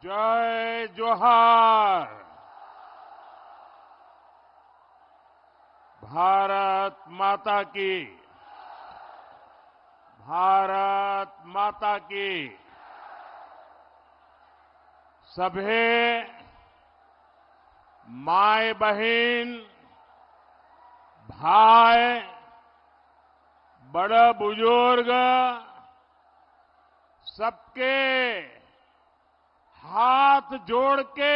जय जोहार। भारत माता की, भारत माता की। सभी माय बहन, भाई, बड़े बुजुर्ग सबके हाथ जोड़ के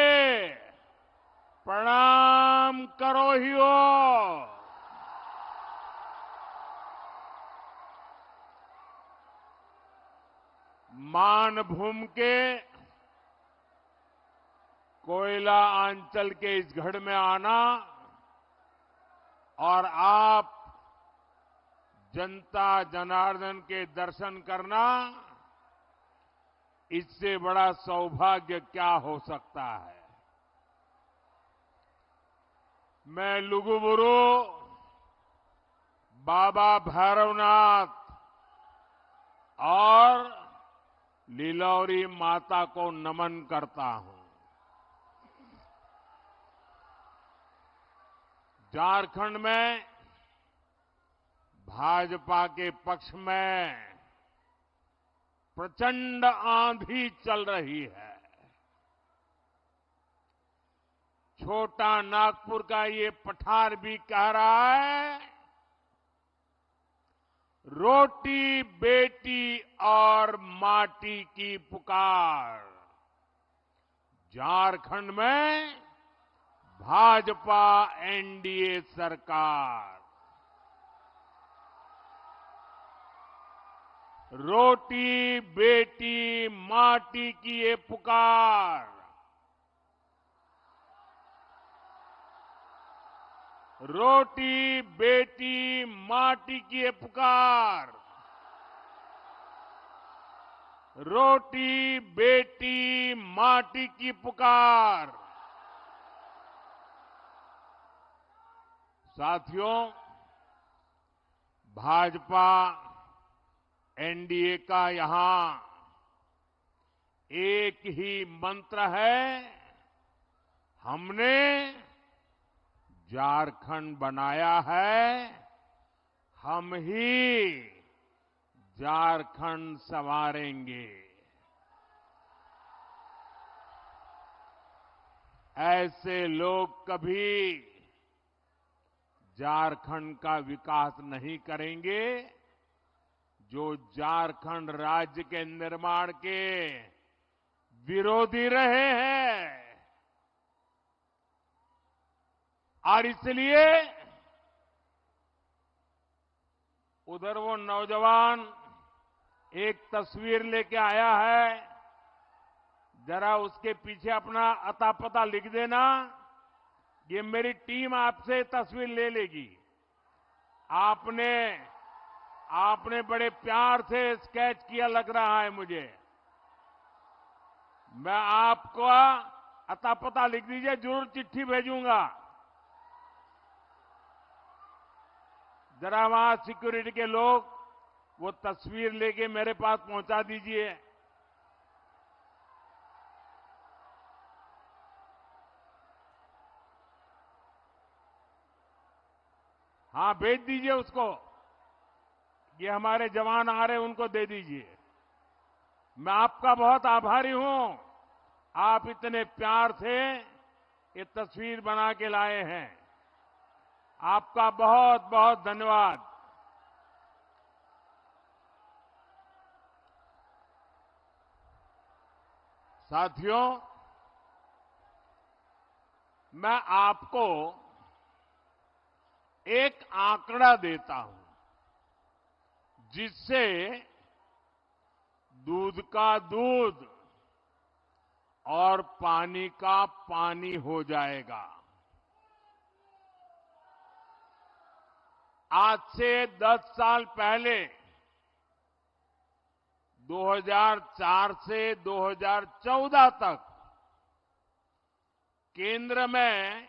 प्रणाम करो ही हो। मानभूम के कोयला अंचल के इस गढ़ में आना और आप जनता जनार्दन के दर्शन करना, इससे बड़ा सौभाग्य क्या हो सकता है। मैं लुगुबुरु बाबा भैरवनाथ और लीलौरी माता को नमन करता हूं। झारखंड में भाजपा के पक्ष में प्रचंड आंधी चल रही है। छोटा नागपुर का ये पठार भी कह रहा है, रोटी बेटी और माटी की पुकार। झारखंड में भाजपा एनडीए सरकार। रोटी बेटी माटी की ये पुकार, रोटी बेटी माटी की ये पुकार, रोटी बेटी माटी की पुकार। साथियों, भाजपा एनडीए का यहां एक ही मंत्र है, हमने झारखंड बनाया है, हम ही झारखंड संवारेंगे। ऐसे लोग कभी झारखंड का विकास नहीं करेंगे जो झारखंड राज्य के निर्माण के विरोधी रहे हैं। और इसलिए उधर वो नौजवान एक तस्वीर लेके आया है, जरा उसके पीछे अपना अता पता लिख देना। ये मेरी टीम आपसे तस्वीर ले लेगी। आपने बड़े प्यार से स्केच किया लग रहा है मुझे। मैं आपको अता पता लिख दीजिए, जरूर चिट्ठी भेजूंगा। जरा वहां सिक्योरिटी के लोग वो तस्वीर लेके मेरे पास पहुंचा दीजिए। हाँ, भेज दीजिए उसको। ये हमारे जवान आ रहे हैं, उनको दे दीजिए। मैं आपका बहुत आभारी हूं, आप इतने प्यार से ये तस्वीर बना के लाए हैं। आपका बहुत बहुत धन्यवाद। साथियों, मैं आपको एक आंकड़ा देता हूं जिससे दूध का दूध और पानी का पानी हो जाएगा। आज से 10 साल पहले 2004 से 2014 तक केंद्र में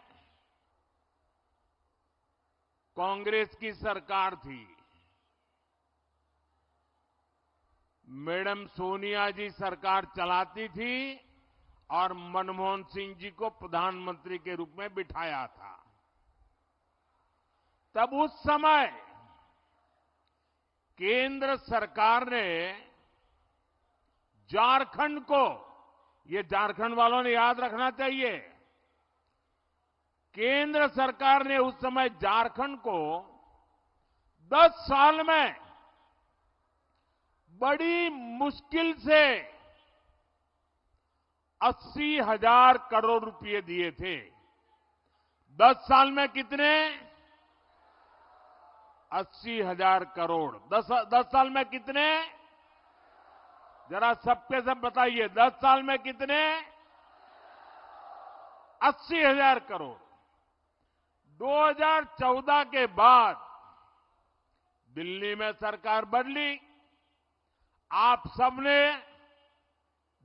कांग्रेस की सरकार थी। मैडम सोनिया जी सरकार चलाती थी और मनमोहन सिंह जी को प्रधानमंत्री के रूप में बिठाया था। तब उस समय केंद्र सरकार ने झारखंड को, ये झारखंड वालों ने याद रखना चाहिए, केंद्र सरकार ने उस समय झारखंड को 10 साल में बड़ी मुश्किल से 80,000 करोड़ रुपए दिए थे। 10 साल में कितने? 80,000 करोड़। 10 साल में कितने? जरा सबके सब बताइए, 10 साल में कितने? 80,000 करोड़। 2014 के बाद दिल्ली में सरकार बदली। आप सबने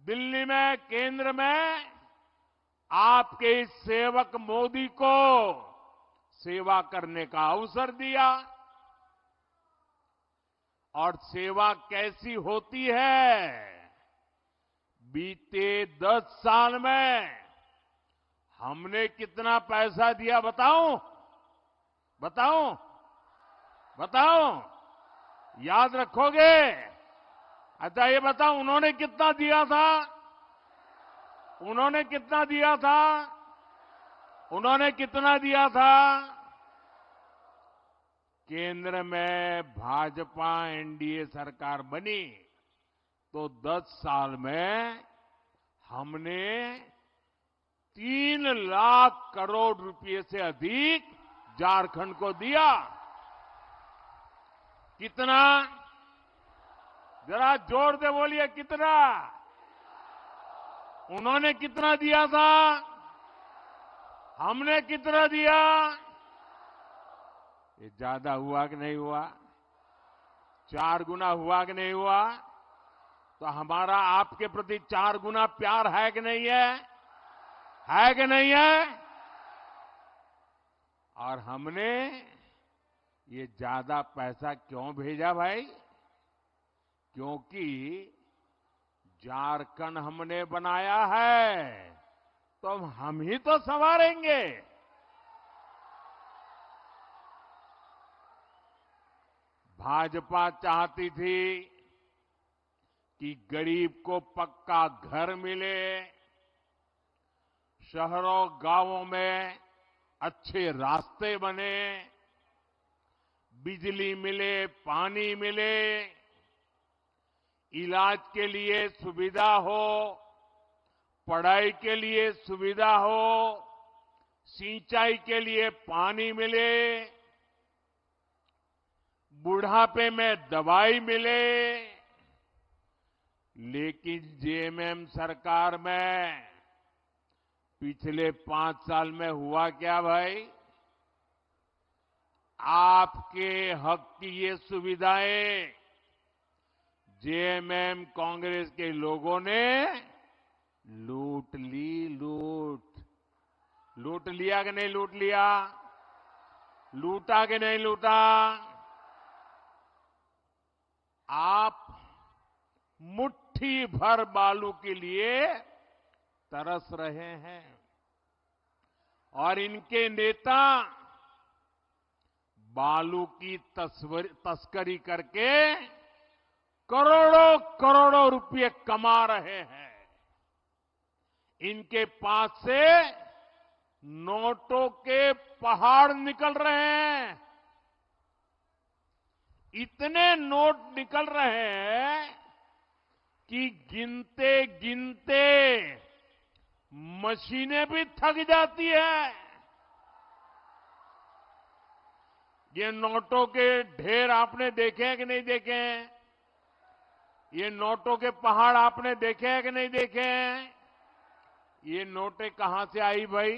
दिल्ली में, केंद्र में आपके इस सेवक मोदी को सेवा करने का अवसर दिया। और सेवा कैसी होती है? बीते 10 साल में हमने कितना पैसा दिया बताऊं? बताऊं? बताऊं? याद रखोगे? अच्छा ये बताओ, उन्होंने कितना दिया था? उन्होंने कितना दिया था? उन्होंने कितना दिया था? केंद्र में भाजपा एनडीए सरकार बनी तो 10 साल में हमने 3 लाख करोड़ रुपए से अधिक झारखंड को दिया। कितना? जरा जोर से बोलिए, कितना? उन्होंने कितना दिया था? हमने कितना दिया? ये ज्यादा हुआ कि नहीं हुआ? 4 गुना हुआ कि नहीं हुआ? तो हमारा आपके प्रति 4 गुना प्यार है कि नहीं है? है कि नहीं है? और हमने ये ज्यादा पैसा क्यों भेजा भाई? क्योंकि झारखंड हमने बनाया है, तो हम ही तो संवारेंगे। भाजपा चाहती थी कि गरीब को पक्का घर मिले, शहरों गांवों में अच्छे रास्ते बने, बिजली मिले, पानी मिले, इलाज के लिए सुविधा हो, पढ़ाई के लिए सुविधा हो, सिंचाई के लिए पानी मिले, बुढ़ापे में दवाई मिले। लेकिन जेएमएम सरकार में पिछले 5 साल में हुआ क्या भाई? आपके हक की ये सुविधाएं जेएमएम कांग्रेस के लोगों ने लूट ली। लूट लिया कि नहीं लूट लिया? लूटा कि नहीं लूटा? आप मुट्ठी भर बालू के लिए तरस रहे हैं और इनके नेता बालू की तस्करी करके करोड़ों करोड़ों रुपए कमा रहे हैं। इनके पास से नोटों के पहाड़ निकल रहे हैं। इतने नोट निकल रहे हैं कि गिनते गिनते मशीनें भी थक जाती है। ये नोटों के ढेर आपने देखे हैं कि नहीं देखे हैं? ये नोटों के पहाड़ आपने देखे हैं कि नहीं देखे हैं? ये नोटें कहां से आई भाई?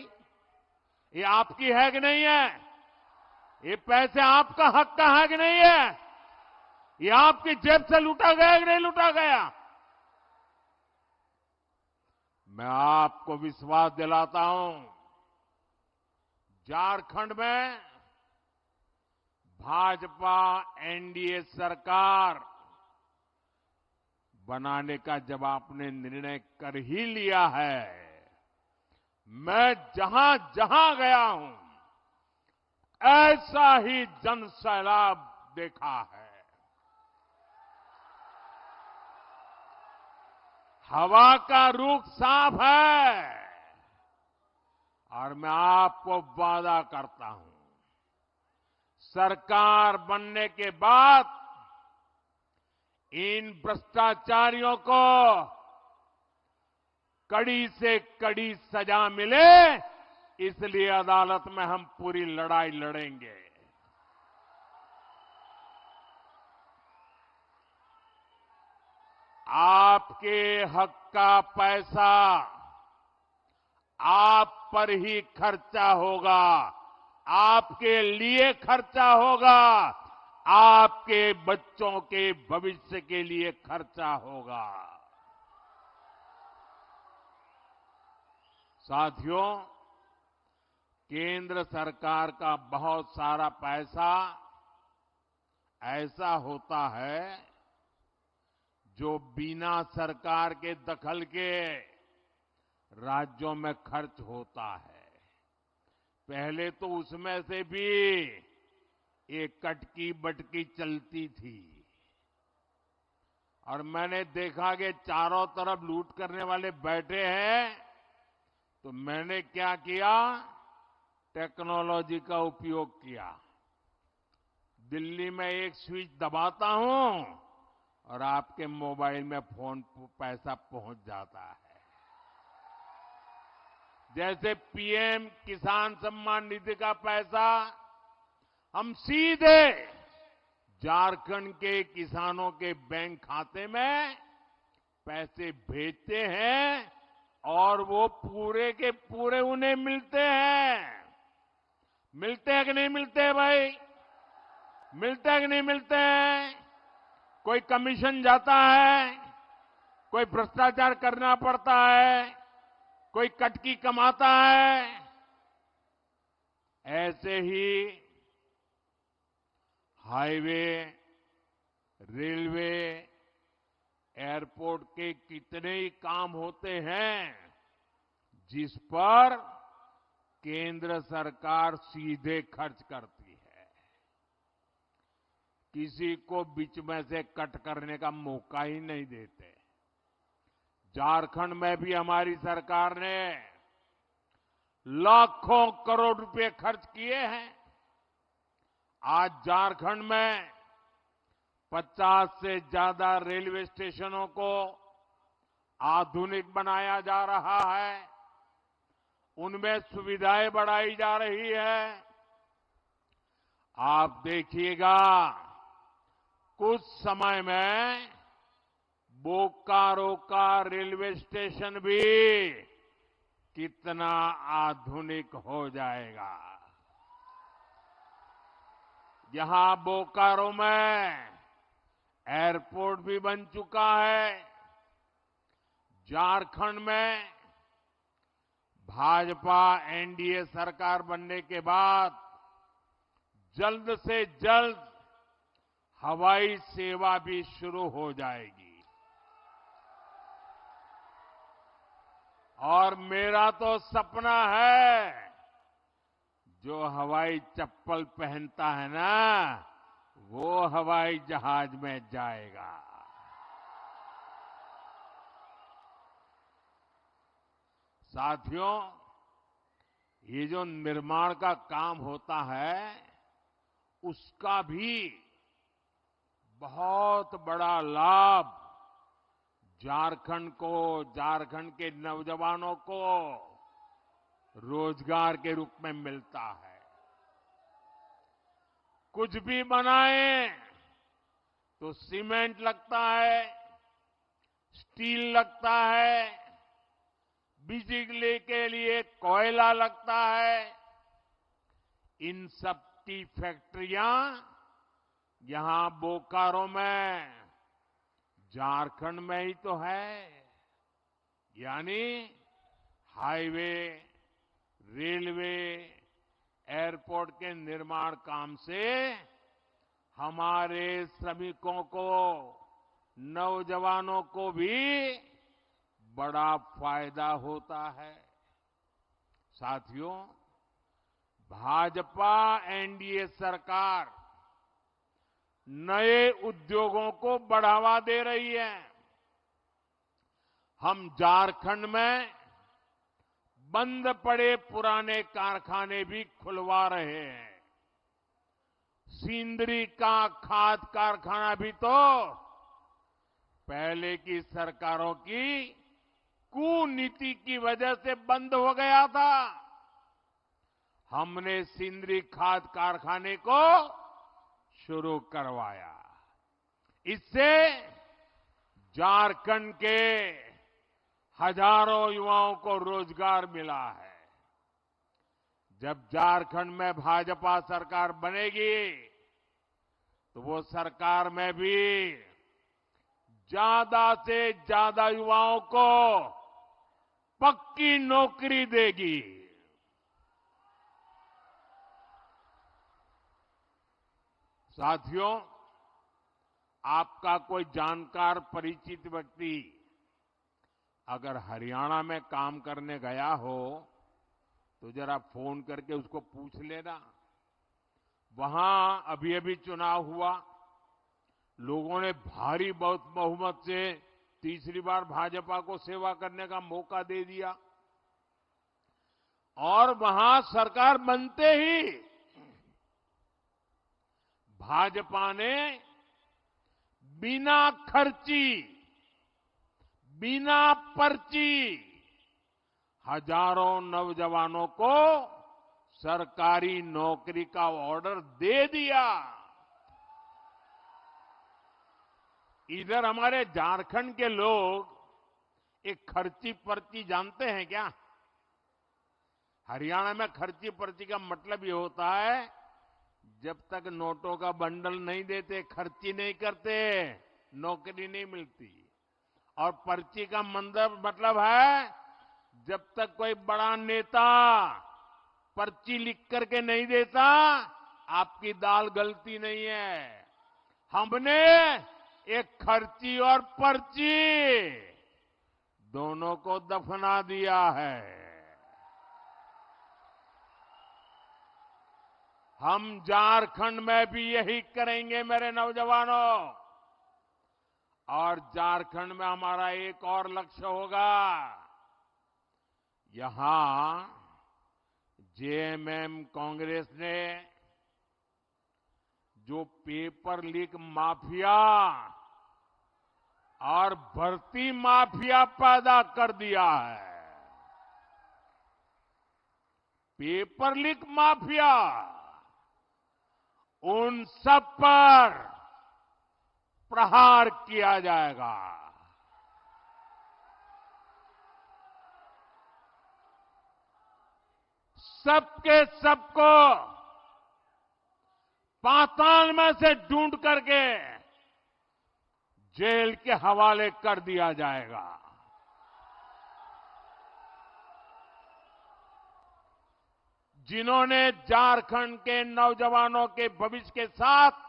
ये आपकी है कि नहीं है? ये पैसे आपका हक का है कि नहीं है? ये आपकी जेब से लूटा गया कि नहीं लूटा गया? मैं आपको विश्वास दिलाता हूं, झारखंड में भाजपा एनडीए सरकार बनाने का जब आपने निर्णय कर ही लिया है मैं जहां जहां गया हूं ऐसा ही जन सैलाब देखा है। हवा का रुख साफ है और मैं आपको वादा करता हूं, सरकार बनने के बाद इन भ्रष्टाचारियों को कड़ी से कड़ी सजा मिले, इसलिए अदालत में हम पूरी लड़ाई लड़ेंगे। आपके हक का पैसा आप पर ही खर्चा होगा, आपके लिए खर्चा होगा, आपके बच्चों के भविष्य के लिए खर्चा होगा। साथियों, केंद्र सरकार का बहुत सारा पैसा ऐसा होता है जो बिना सरकार के दखल के राज्यों में खर्च होता है। पहले तो उसमें से भी एक कटकी बटकी चलती थी और मैंने देखा कि चारों तरफ लूट करने वाले बैठे हैं, तो मैंने क्या किया, टेक्नोलॉजी का उपयोग किया। दिल्ली में एक स्विच दबाता हूं और आपके मोबाइल में फोन पैसा पहुंच जाता है। जैसे पीएम किसान सम्मान निधि का पैसा हम सीधे झारखंड के किसानों के बैंक खाते में पैसे भेजते हैं और वो पूरे के पूरे उन्हें मिलते हैं। मिलते हैं कि नहीं मिलते हैं भाई? मिलते हैं कि नहीं मिलते हैं? कोई कमीशन जाता है, कोई भ्रष्टाचार करना पड़ता है, कोई कटकी कमाता है। ऐसे ही हाईवे, रेलवे, एयरपोर्ट के कितने ही काम होते हैं जिस पर केंद्र सरकार सीधे खर्च करती है। किसी को बीच में से कट करने का मौका ही नहीं देते। झारखंड में भी हमारी सरकार ने लाखों करोड़ रुपए खर्च किए हैं। आज झारखंड में 50 से ज्यादा रेलवे स्टेशनों को आधुनिक बनाया जा रहा है, उनमें सुविधाएं बढ़ाई जा रही है। आप देखिएगा कुछ समय में बोकारो का रेलवे स्टेशन भी कितना आधुनिक हो जाएगा। यहां बोकारो में एयरपोर्ट भी बन चुका है। झारखंड में भाजपा एनडीए सरकार बनने के बाद जल्द से जल्द हवाई सेवा भी शुरू हो जाएगी। और मेरा तो सपना है, जो हवाई चप्पल पहनता है ना, वो हवाई जहाज में जाएगा। साथियों, ये जो निर्माण का काम होता है, उसका भी बहुत बड़ा लाभ झारखंड को, झारखंड के नौजवानों को रोजगार के रूप में मिलता है। कुछ भी बनाए तो सीमेंट लगता है, स्टील लगता है, बिजली के लिए कोयला लगता है। इन सब की फैक्ट्रियां यहां बोकारो में, झारखंड में ही तो है। यानी हाईवे, रेलवे, एयरपोर्ट के निर्माण काम से हमारे श्रमिकों को, नौजवानों को भी बड़ा फायदा होता है। साथियों, भाजपा एनडीए सरकार नए उद्योगों को बढ़ावा दे रही है। हम झारखंड में बंद पड़े पुराने कारखाने भी खुलवा रहे हैं। सिंदरी का खाद कारखाना भी तो पहले की सरकारों की कुनीति की वजह से बंद हो गया था। हमने सिंदरी खाद कारखाने को शुरू करवाया। इससे झारखंड के हजारों युवाओं को रोजगार मिला है। जब झारखंड में भाजपा सरकार बनेगी तो वो सरकार में भी ज्यादा से ज्यादा युवाओं को पक्की नौकरी देगी। साथियों, आपका कोई जानकार परिचित व्यक्ति अगर हरियाणा में काम करने गया हो तो जरा फोन करके उसको पूछ लेना। वहां अभी अभी चुनाव हुआ, लोगों ने भारी बहुमत से तीसरी बार भाजपा को सेवा करने का मौका दे दिया और वहां सरकार बनते ही भाजपा ने बिना खर्ची, बिना पर्ची हजारों नौजवानों को सरकारी नौकरी का ऑर्डर दे दिया। इधर हमारे झारखंड के लोग एक खर्ची पर्ची जानते हैं क्या? हरियाणा में खर्ची पर्ची का मतलब ये होता है, जब तक नोटों का बंडल नहीं देते, खर्ची नहीं करते, नौकरी नहीं मिलती। और पर्ची का मतलब है, जब तक कोई बड़ा नेता पर्ची लिख करके नहीं देता, आपकी दाल गलती नहीं है। हमने एक खर्ची और पर्ची दोनों को दफना दिया है। हम झारखंड में भी यही करेंगे मेरे नौजवानों। और झारखंड में हमारा एक और लक्ष्य होगा। यहां जेएमएम कांग्रेस ने जो पेपर लीक माफिया और भर्ती माफिया पैदा कर दिया है, पेपर लीक माफिया, उन सब पर प्रहार किया जाएगा। सबके सबको पाताल में से ढूंढ करके जेल के हवाले कर दिया जाएगा। जिन्होंने झारखंड के नौजवानों के भविष्य के साथ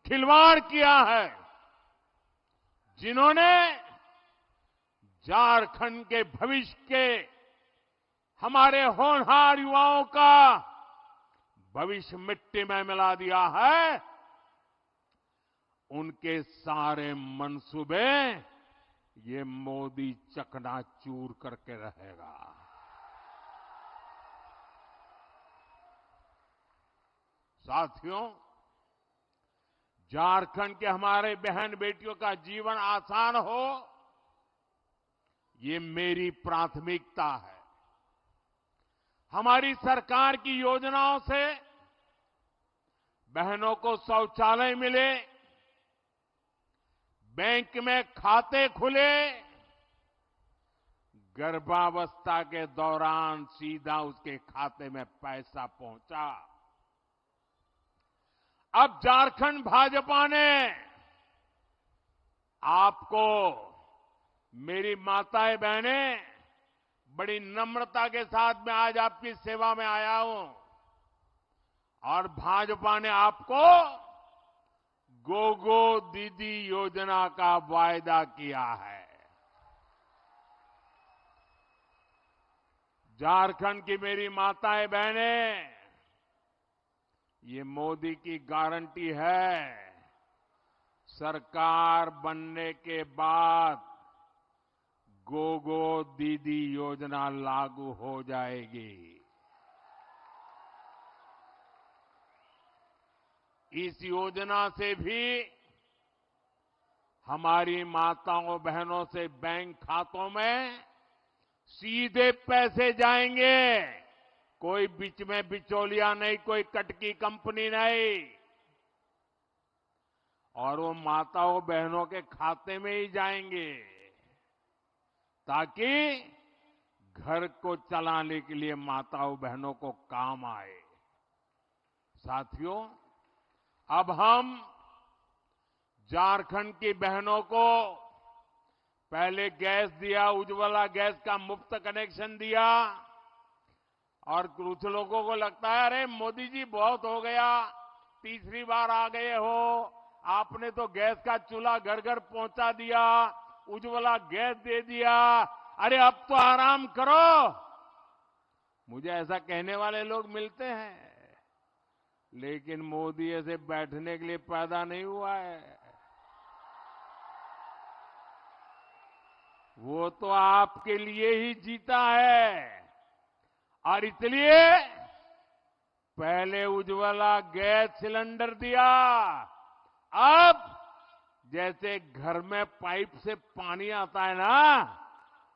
खिलवाड़ किया है, जिन्होंने झारखंड के भविष्य के हमारे होनहार युवाओं का भविष्य मिट्टी में मिला दिया है, उनके सारे मंसूबे ये मोदी चकनाचूर करके रहेगा। साथियों, झारखंड के हमारे बहन बेटियों का जीवन आसान हो, ये मेरी प्राथमिकता है। हमारी सरकार की योजनाओं से बहनों को शौचालय मिले, बैंक में खाते खुले, गर्भावस्था के दौरान सीधा उसके खाते में पैसा पहुंचा। अब झारखंड भाजपा ने आपको, मेरी माताएं बहनें, बड़ी नम्रता के साथ मैं आज आपकी सेवा में आया हूं और भाजपा ने आपको गोगो दीदी योजना का वायदा किया है। झारखंड की मेरी माताएं बहनें, ये मोदी की गारंटी है। सरकार बनने के बाद गोगो दीदी योजना लागू हो जाएगी। इस योजना से भी हमारी माताओं बहनों से बैंक खातों में सीधे पैसे जाएंगे। कोई बीच में बिचौलिया नहीं, कोई कटकी कंपनी नहीं, और वो माताओं बहनों के खाते में ही जाएंगे, ताकि घर को चलाने के लिए माताओं बहनों को काम आए। साथियों, अब हम झारखंड की बहनों को पहले गैस दिया, उज्ज्वला गैस का मुफ्त कनेक्शन दिया, और कुछ लोगों को लगता है अरे मोदी जी बहुत हो गया, तीसरी बार आ गए हो, आपने तो गैस का चूल्हा घर घर पहुंचा दिया, उज्ज्वला गैस दे दिया, अरे अब तो आराम करो। मुझे ऐसा कहने वाले लोग मिलते हैं, लेकिन मोदी ऐसे बैठने के लिए पैदा नहीं हुआ है। वो तो आपके लिए ही जीता है, और इसलिए पहले उज्ज्वला गैस सिलेंडर दिया, अब जैसे घर में पाइप से पानी आता है ना,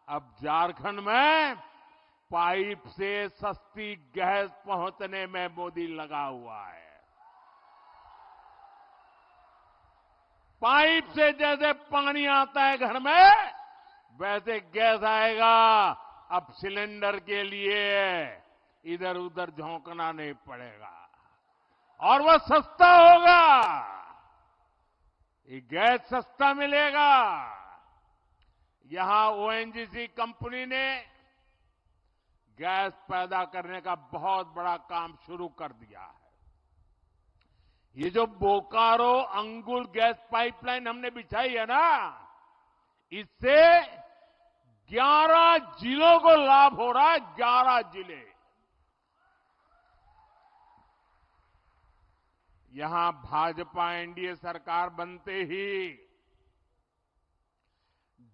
अब झारखंड में पाइप से सस्ती गैस पहुंचने में मोदी लगा हुआ है। पाइप से जैसे पानी आता है घर में, वैसे गैस आएगा। अब सिलेंडर के लिए इधर उधर झोंकना नहीं पड़ेगा, और वह सस्ता होगा। ये गैस सस्ता मिलेगा। यहां ओएनजीसी कंपनी ने गैस पैदा करने का बहुत बड़ा काम शुरू कर दिया है। ये जो बोकारो अंगुल गैस पाइपलाइन हमने बिछाई है ना, इससे 11 जिलों को लाभ हो रहा है। 11 जिले। यहां भाजपा एनडीए सरकार बनते ही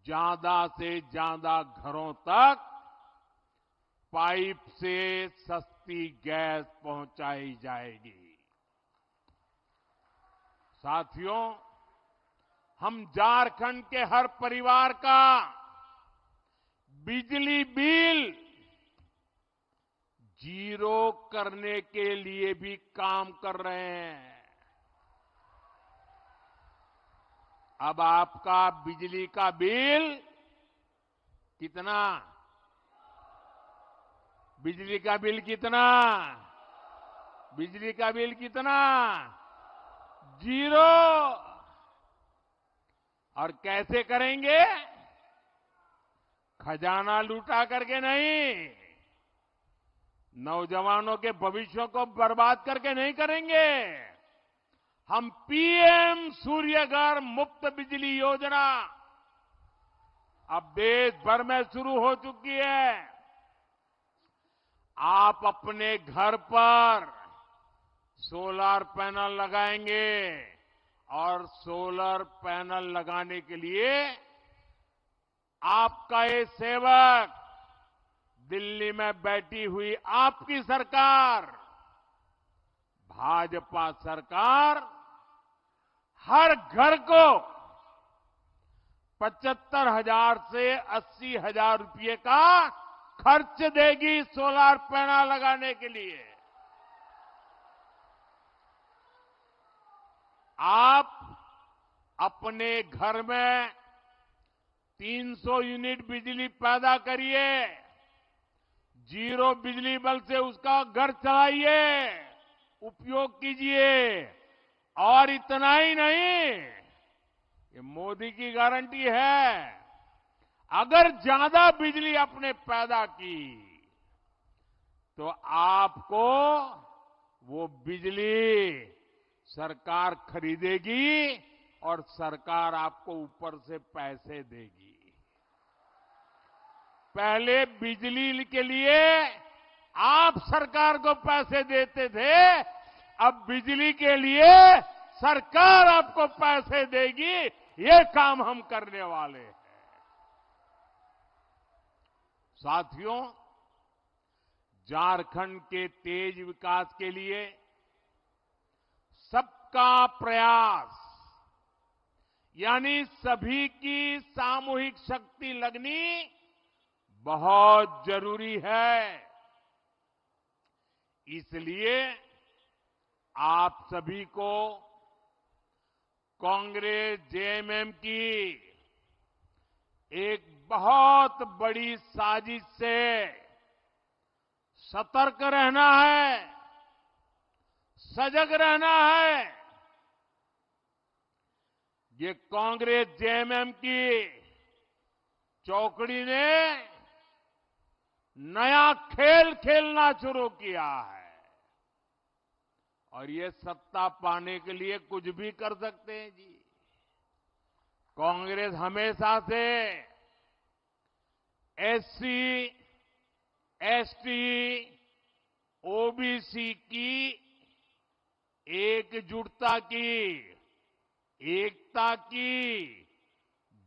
ज्यादा से ज्यादा घरों तक पाइप से सस्ती गैस पहुंचाई जाएगी। साथियों, हम झारखंड के हर परिवार का बिजली बिल जीरो करने के लिए भी काम कर रहे हैं। अब आपका बिजली का बिल कितना? बिजली का बिल कितना? बिजली का बिल कितना? जीरो। और कैसे करेंगे? खजाना लूटा करके नहीं, नौजवानों के भविष्य को बर्बाद करके नहीं करेंगे। हम पीएम सूर्यघर मुफ्त बिजली योजना अब देश भर में शुरू हो चुकी है। आप अपने घर पर सोलर पैनल लगाएंगे, और सोलर पैनल लगाने के लिए आपका ये सेवक, दिल्ली में बैठी हुई आपकी सरकार, भाजपा सरकार, हर घर को 75,000 से 80,000 रुपये का खर्च देगी सोलर पैनल लगाने के लिए। आप अपने घर में 300 यूनिट बिजली पैदा करिए, जीरो बिजली बिल से उसका घर चलाइए, उपयोग कीजिए। और इतना ही नहीं, ये मोदी की गारंटी है, अगर ज्यादा बिजली आपने पैदा की तो आपको वो बिजली सरकार खरीदेगी, और सरकार आपको ऊपर से पैसे देगी। पहले बिजली के लिए आप सरकार को पैसे देते थे, अब बिजली के लिए सरकार आपको पैसे देगी। ये काम हम करने वाले हैं। साथियों, झारखंड के तेज विकास के लिए सबका प्रयास यानी सभी की सामूहिक शक्ति लगनी बहुत जरूरी है। इसलिए आप सभी को कांग्रेस जेएमएम की एक बहुत बड़ी साजिश से सतर्क रहना है, सजग रहना है। ये कांग्रेस जेएमएम की चौकड़ी ने नया खेल खेलना शुरू किया है और ये सत्ता पाने के लिए कुछ भी कर सकते हैं जी। कांग्रेस हमेशा से एससी, एसटी, ओबीसी की एकजुटता की, एकता की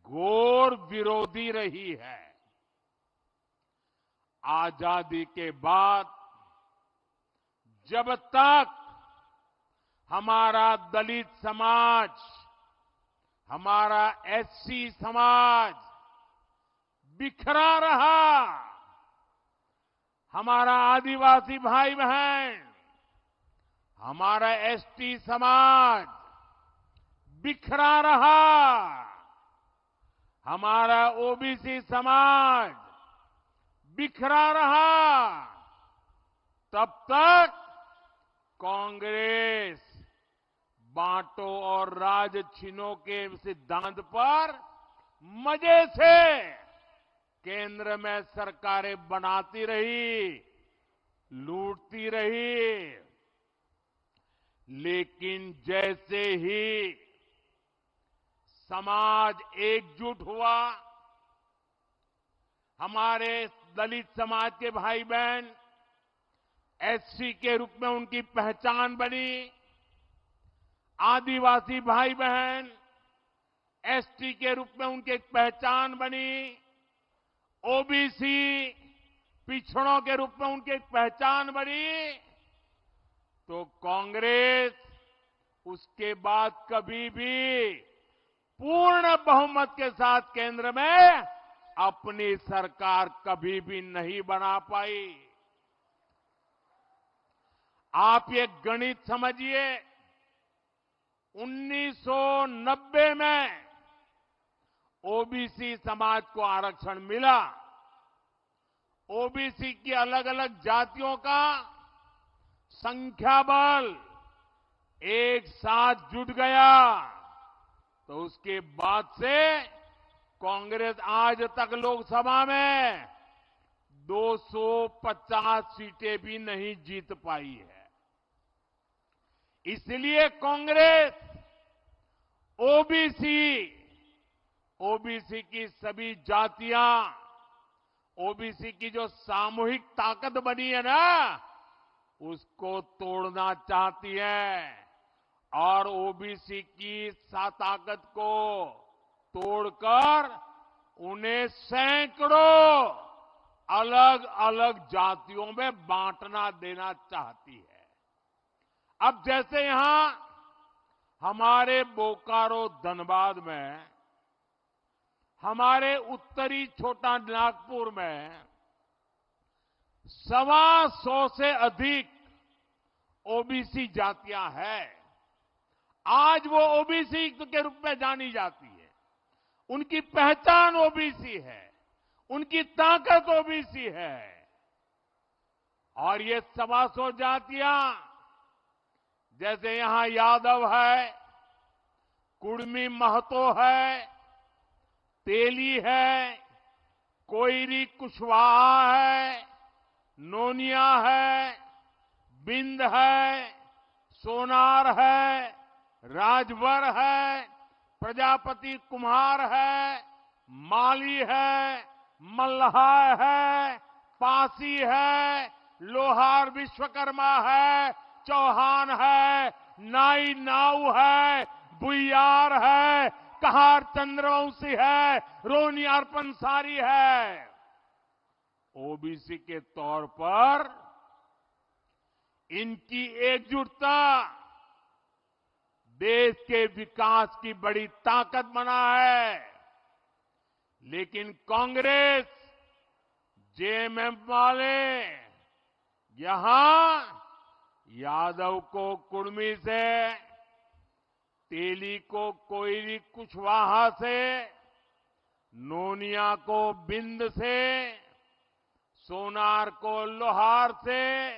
घोर विरोधी रही है। आजादी के बाद जब तक हमारा दलित समाज, हमारा एससी समाज बिखरा रहा, हमारा आदिवासी भाई बहन, हमारा एसटी समाज बिखरा रहा, हमारा ओबीसी समाज बिखरा रहा, तब तक कांग्रेस बांटो और राज छीनो के सिद्धांत पर मजे से केंद्र में सरकारें बनाती रही, लूटती रही। लेकिन जैसे ही समाज एकजुट हुआ, हमारे दलित समाज के भाई बहन एससी के रूप में उनकी पहचान बनी, आदिवासी भाई बहन एसटी के रूप में उनकी एक पहचान बनी, ओबीसी पिछड़ों के रूप में उनकी एक पहचान बनी, तो कांग्रेस उसके बाद कभी भी पूर्ण बहुमत के साथ केंद्र में अपनी सरकार कभी भी नहीं बना पाई। आप ये गणित समझिए, 1990 में ओबीसी समाज को आरक्षण मिला, ओबीसी की अलग अलग जातियों का संख्या बल एक साथ जुट गया, तो उसके बाद से कांग्रेस आज तक लोकसभा में 250 सीटें भी नहीं जीत पाई है। इसलिए कांग्रेस ओबीसी की सभी जातियां, ओबीसी की जो सामूहिक ताकत बनी है ना, उसको तोड़ना चाहती है और ओबीसी की ताकत को तोड़कर उन्हें सैकड़ों अलग अलग जातियों में बांटना देना चाहती है। अब जैसे यहां हमारे बोकारो धनबाद में, हमारे उत्तरी छोटा नागपुर में 125 से अधिक ओबीसी जातियां हैं। आज वो ओबीसी के रूप में जानी जाती है, उनकी पहचान ओबीसी है, उनकी ताकत ओबीसी है। और ये 125 जातियां, जैसे यहां यादव है, कुड़मी महतो है, तेली है, कोयरी कुशवाहा है, नोनिया है, बिंद है, सोनार है, राजभर है, प्रजापति कुम्हार है, माली है, मल्लाह है, पासी है, लोहार विश्वकर्मा है, चौहान है, नाई नाऊ है, बुइयार है, कहार चंद्रवंशी है, रोनियार पंसारी है। ओबीसी के तौर पर इनकी एकजुटता देश के विकास की बड़ी ताकत बना है। लेकिन कांग्रेस, जेएमएम वाले यहां यादव को कुर्मी से, तेली को कोयली कुशवाहा से, नोनिया को बिंद से, सोनार को लोहार से,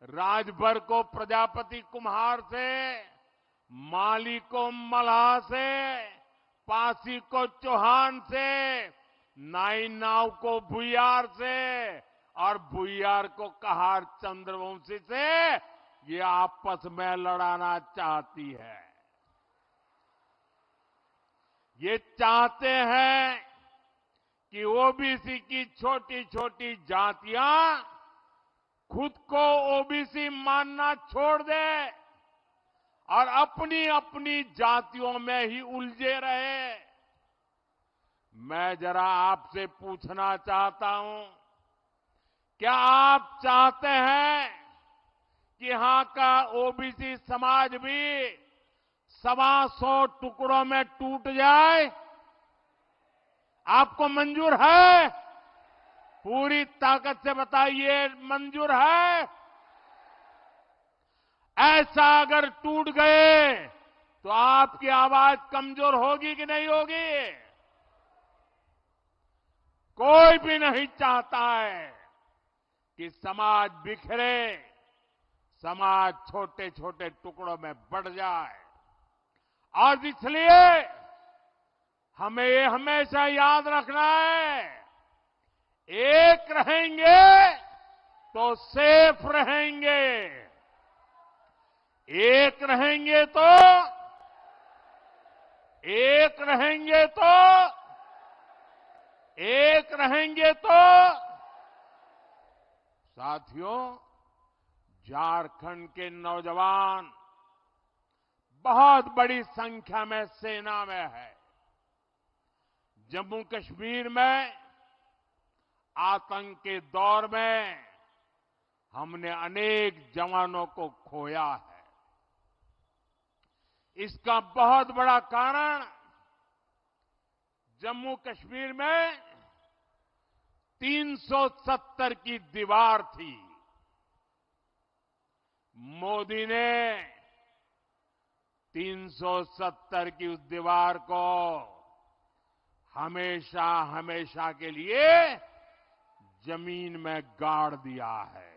राजभर को प्रजापति कुम्हार से, माली को मल्लाह से, पासी को चौहान से, नाई नाव को भुइयार से और भुइयार को कहार चंद्रवंशी से ये आपस में लड़ाना चाहती है। ये चाहते हैं कि ओबीसी की छोटी छोटी जातियां खुद को ओबीसी मानना छोड़ दे और अपनी अपनी जातियों में ही उलझे रहे। मैं जरा आपसे पूछना चाहता हूं, क्या आप चाहते हैं कि यहां का ओबीसी समाज भी 125 टुकड़ों में टूट जाए? आपको मंजूर है? पूरी ताकत से बताइए, मंजूर है? ऐसा अगर टूट गए तो आपकी आवाज कमजोर होगी कि नहीं होगी? कोई भी नहीं चाहता है कि समाज बिखरे, समाज छोटे छोटे टुकड़ों में बढ़ जाए। और इसलिए हमें ये हमेशा याद रखना है, एक रहेंगे तो सेफ रहेंगे, एक रहेंगे तो एक रहेंगे तो एक रहेंगे तो साथियों, झारखंड के नौजवान बहुत बड़ी संख्या में सेना में है। जम्मू कश्मीर में आतंक के दौर में हमने अनेक जवानों को खोया है। इसका बहुत बड़ा कारण जम्मू कश्मीर में 370 की दीवार थी। मोदी ने 370 की उस दीवार को हमेशा हमेशा के लिए जमीन में गाड़ दिया है।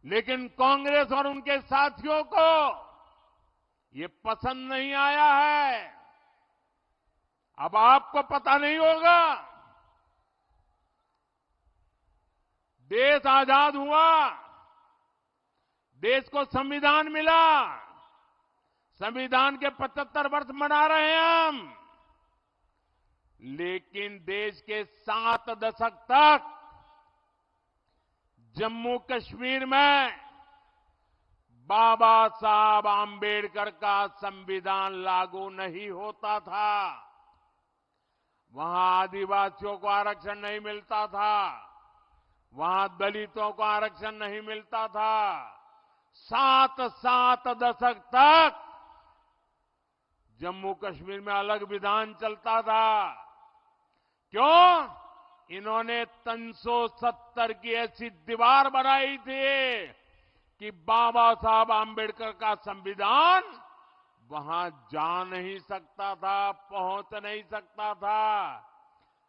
लेकिन कांग्रेस और उनके साथियों को ये पसंद नहीं आया है। अब आपको पता नहीं होगा, देश आजाद हुआ, देश को संविधान मिला, संविधान के 75 वर्ष मना रहे हैं हम, लेकिन देश के 7 दशक तक जम्मू कश्मीर में बाबा साहब आंबेडकर का संविधान लागू नहीं होता था। वहां आदिवासियों को आरक्षण नहीं मिलता था, वहां दलितों को आरक्षण नहीं मिलता था। 7 दशक तक जम्मू कश्मीर में अलग विधान चलता था। क्यों? इन्होंने 370 की ऐसी दीवार बनाई थी कि बाबा साहब आंबेडकर का संविधान वहां जा नहीं सकता था, पहुंच नहीं सकता था।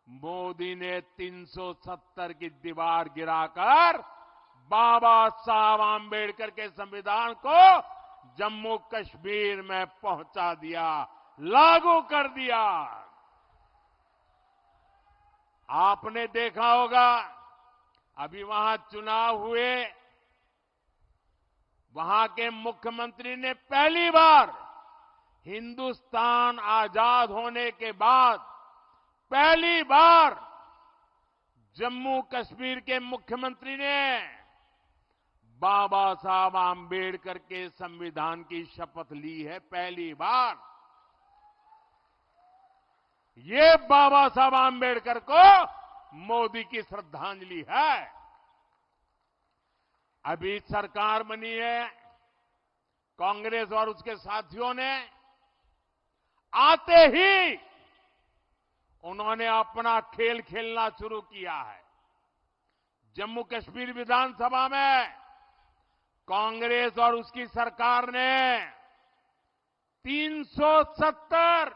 मोदी ने 370 की दीवार गिराकर बाबा साहब आंबेडकर के संविधान को जम्मू कश्मीर में पहुंचा दिया, लागू कर दिया। आपने देखा होगा, अभी वहां चुनाव हुए, वहां के मुख्यमंत्री ने पहली बार हिंदुस्तान आजाद होने के बाद पहली बार जम्मू कश्मीर के मुख्यमंत्री ने बाबा साहब आंबेडकर के संविधान की शपथ ली है। पहली बार ये बाबा साहब आंबेडकर को मोदी की श्रद्धांजलि है। अभी सरकार बनी है, कांग्रेस और उसके साथियों ने आते ही उन्होंने अपना खेल खेलना शुरू किया है। जम्मू कश्मीर विधानसभा में कांग्रेस और उसकी सरकार ने 370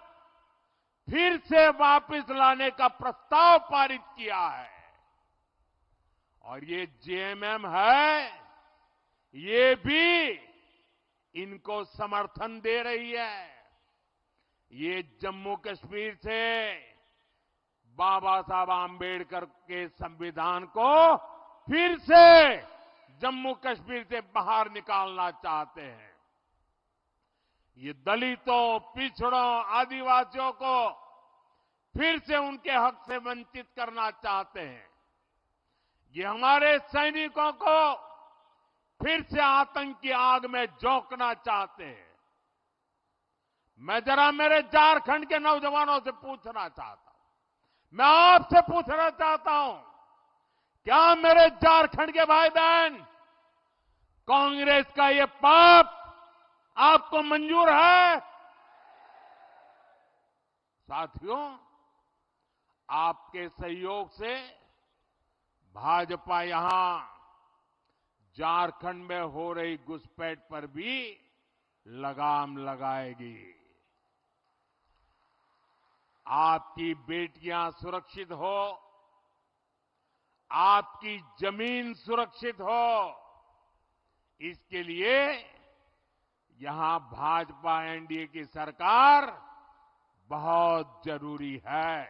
फिर से वापस लाने का प्रस्ताव पारित किया है। और ये जेएमएम है, ये भी इनको समर्थन दे रही है। ये जम्मू कश्मीर से बाबा साहब आंबेडकर के संविधान को फिर से जम्मू कश्मीर से बाहर निकालना चाहते हैं। ये दलितों, पिछड़ों, आदिवासियों को फिर से उनके हक से वंचित करना चाहते हैं। ये हमारे सैनिकों को फिर से आतंक की आग में झोंकना चाहते हैं। मैं जरा मेरे झारखंड के नौजवानों से पूछना चाहता हूं, मैं आपसे पूछना चाहता हूं, क्या मेरे झारखंड के भाई बहन कांग्रेस का ये पाप आपको मंजूर है? साथियों, आपके सहयोग से भाजपा यहां झारखंड में हो रही घुसपैठ पर भी लगाम लगाएगी। आपकी बेटियां सुरक्षित हो, आपकी जमीन सुरक्षित हो, इसके लिए यहां भाजपा एनडीए की सरकार बहुत जरूरी है।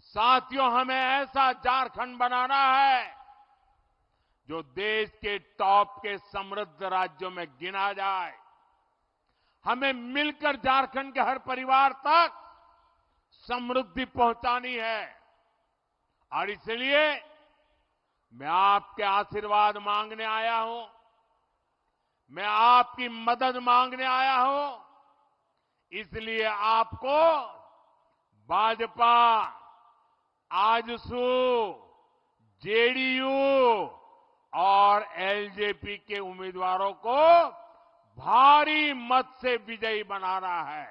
साथियों, हमें ऐसा झारखंड बनाना है जो देश के टॉप के समृद्ध राज्यों में गिना जाए। हमें मिलकर झारखंड के हर परिवार तक समृद्धि पहुंचानी है। और इसलिए मैं आपके आशीर्वाद मांगने आया हूं, मैं आपकी मदद मांगने आया हूं। इसलिए आपको भाजपा, आजसू, जेडीयू और एलजेपी के उम्मीदवारों को भारी मत से विजयी बनाना है।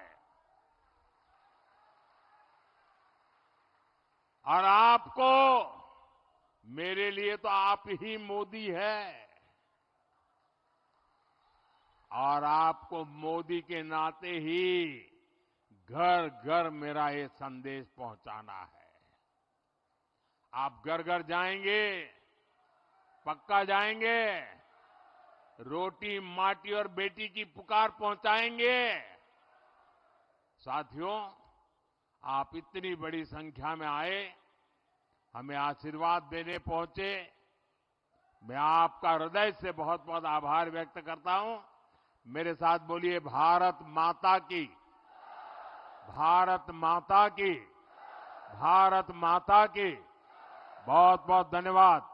और आपको, मेरे लिए तो आप ही मोदी है, और आपको मोदी के नाते ही घर घर मेरा ये संदेश पहुंचाना है। आप घर घर जाएंगे, पक्का जाएंगे, रोटी, माटी और बेटी की पुकार पहुंचाएंगे। साथियों, आप इतनी बड़ी संख्या में आए, हमें आशीर्वाद देने पहुंचे, मैं आपका हृदय से बहुत बहुत आभार व्यक्त करता हूं। मेरे साथ बोलिए, भारत माता की, भारत माता की, भारत माता की। बहुत बहुत धन्यवाद।